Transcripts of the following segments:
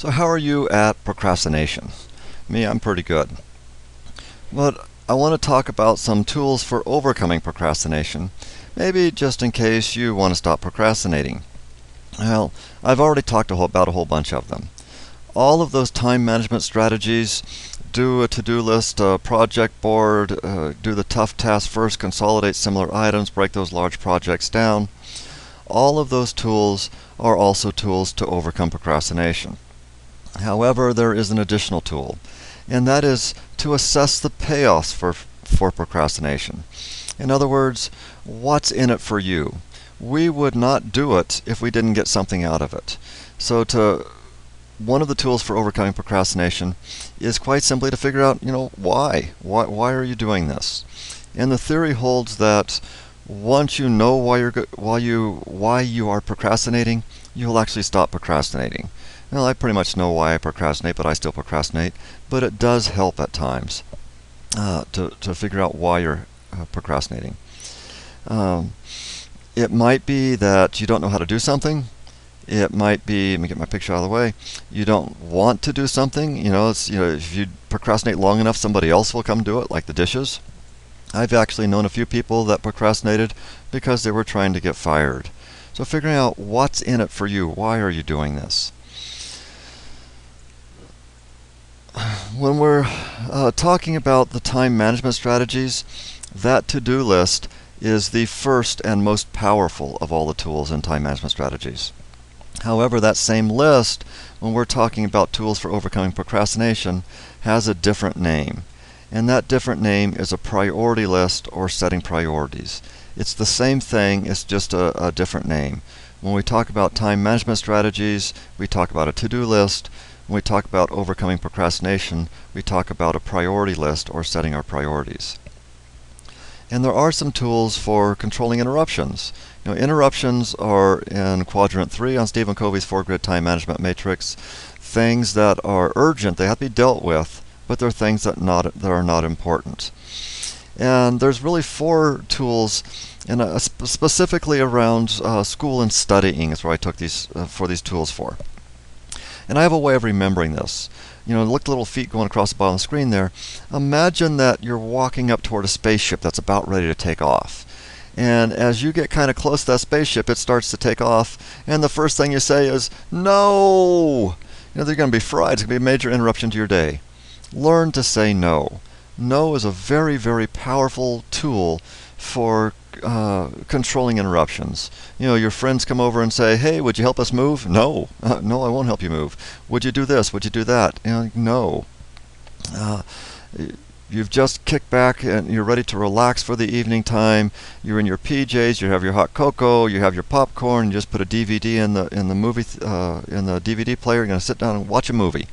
So how are you at procrastination? Me, I'm pretty good. But I want to talk about some tools for overcoming procrastination, maybe just in case you want to stop procrastinating. Well, I've already talked about a whole bunch of them. All of those time management strategies, do a to-do list, a project board, do the tough task first, consolidate similar items, break those large projects down. All of those tools are also tools to overcome procrastination. However, there is an additional tool, and that is to assess the payoffs for procrastination. In other words, what's in it for you? We would not do it if we didn't get something out of it. One of the tools for overcoming procrastination is quite simply to figure out, why? Why are you doing this? And the theory holds that once you know why you are procrastinating, you'll actually stop procrastinating. Well, I pretty much know why I procrastinate, but I still procrastinate. But it does help at times to figure out why you're procrastinating. It might be that you don't know how to do something. It might be, let me get my picture out of the way, you don't want to do something. If you procrastinate long enough, somebody else will come do it, like the dishes. I've actually known a few people that procrastinated because they were trying to get fired. So figuring out what's in it for you, why are you doing this? When we're talking about the time management strategies, that to-do list is the first and most powerful of all the tools in time management strategies. However, that same list, when we're talking about tools for overcoming procrastination, has a different name. And that different name is a priority list or setting priorities. It's the same thing, it's just a different name. When we talk about time management strategies, we talk about a to-do list. When we talk about overcoming procrastination, we talk about a priority list or setting our priorities. And there are some tools for controlling interruptions. Interruptions are in quadrant 3 on Stephen Covey's 4-grid time management matrix. Things that are urgent, they have to be dealt with, but they're things that are not important. And there's really 4 tools, and specifically around school and studying is where I took these tools for. And I have a way of remembering this. Look at the little feet going across the bottom of the screen there. Imagine that you're walking up toward a spaceship that's about ready to take off. And as you get kind of close to that spaceship, it starts to take off. And the first thing you say is, no! They're going to be fried. It's going to be a major interruption to your day. Learn to say no. No is a very, very powerful tool for controlling interruptions. Your friends come over and say, hey, would you help us move? No. No, I won't help you move. Would you do this? Would you do that? No. You've just kicked back and you're ready to relax for the evening time. You're in your PJs, you have your hot cocoa, you have your popcorn, you just put a DVD in the DVD player, you're going to sit down and watch a movie.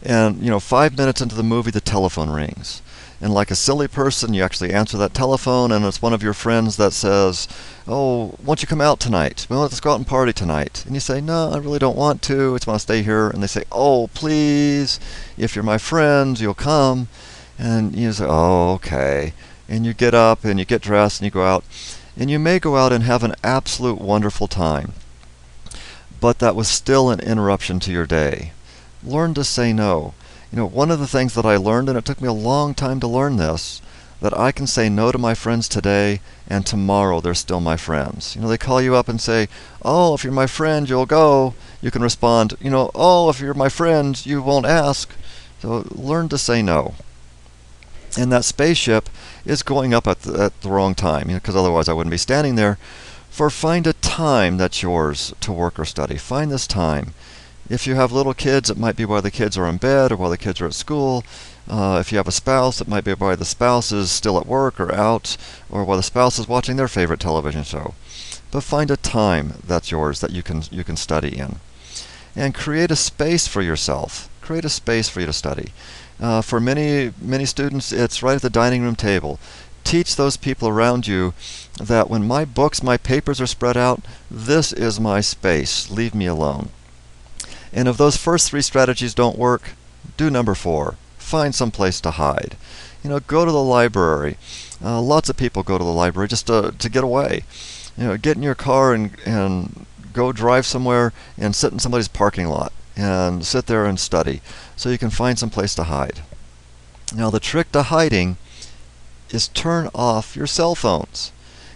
And 5 minutes into the movie, the telephone rings. And like a silly person, you actually answer that telephone, and it's one of your friends that says, oh, won't you come out tonight? Well, let's go out and party tonight. And you say, no, I really don't want to. I just want to stay here. And they say, oh, please, if you're my friend, you'll come. And you say, oh, okay. And you get up and you get dressed and you go out. And you may go out and have an absolute wonderful time. But that was still an interruption to your day. Learn to say no. One of the things that I learned, and it took me a long time to learn this, that I can say no to my friends today, and tomorrow they're still my friends. They call you up and say, oh, if you're my friend, you'll go. You can respond, oh, if you're my friend, you won't ask. So learn to say no. And that spaceship is going up at the wrong time, because otherwise I wouldn't be standing there. Find a time that's yours to work or study. Find this time. If you have little kids, it might be while the kids are in bed or while the kids are at school. If you have a spouse, it might be while the spouse is still at work or out, or while the spouse is watching their favorite television show. But find a time that's yours that you can study in. And create a space for yourself. Create a space for you to study. For many students, it's right at the dining room table. Teach those people around you that when my books, my papers are spread out, this is my space. Leave me alone. And if those first 3 strategies don't work, do number 4. Find some place to hide. Go to the library. Lots of people go to the library just to get away. Get in your car and go drive somewhere and sit in somebody's parking lot and sit there and study, so you can find some place to hide. Now, the trick to hiding is turn off your cell phones.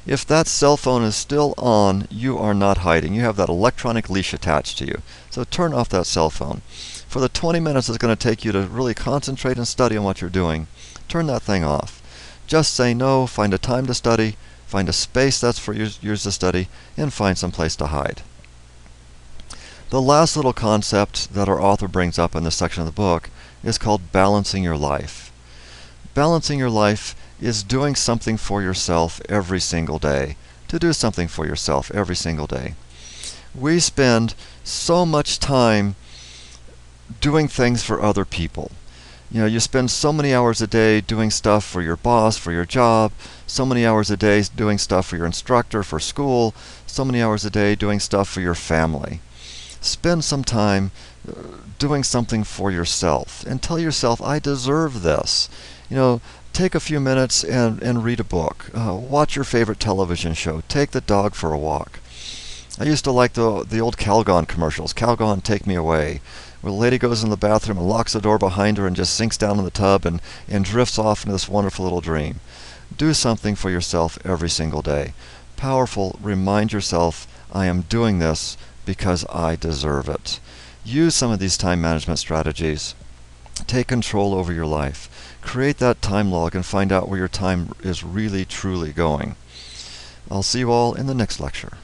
If that cell phone is still on, you are not hiding. You have that electronic leash attached to you. So turn off that cell phone. For the 20 minutes it's going to take you to really concentrate and study on what you're doing, turn that thing off. Just say no, find a time to study, find a space that's for yours to study, and find some place to hide. The last little concept that our author brings up in this section of the book is called balancing your life. Balancing your life is doing something for yourself every single day. To do something for yourself every single day. We spend so much time doing things for other people. You know, you spend so many hours a day doing stuff for your boss, for your job, so many hours a day doing stuff for your instructor, for school, so many hours a day doing stuff for your family. Spend some time doing something for yourself and tell yourself, I deserve this. You know, take a few minutes and read a book. Watch your favorite television show. Take the dog for a walk. I used to like the old Calgon commercials. Calgon, take me away. Where the lady goes in the bathroom and locks the door behind her and just sinks down in the tub and drifts off into this wonderful little dream. Do something for yourself every single day. Powerful, remind yourself, I am doing this because I deserve it. Use some of these time management strategies. Take control over your life. Create that time log and find out where your time is really, truly going. I'll see you all in the next lecture.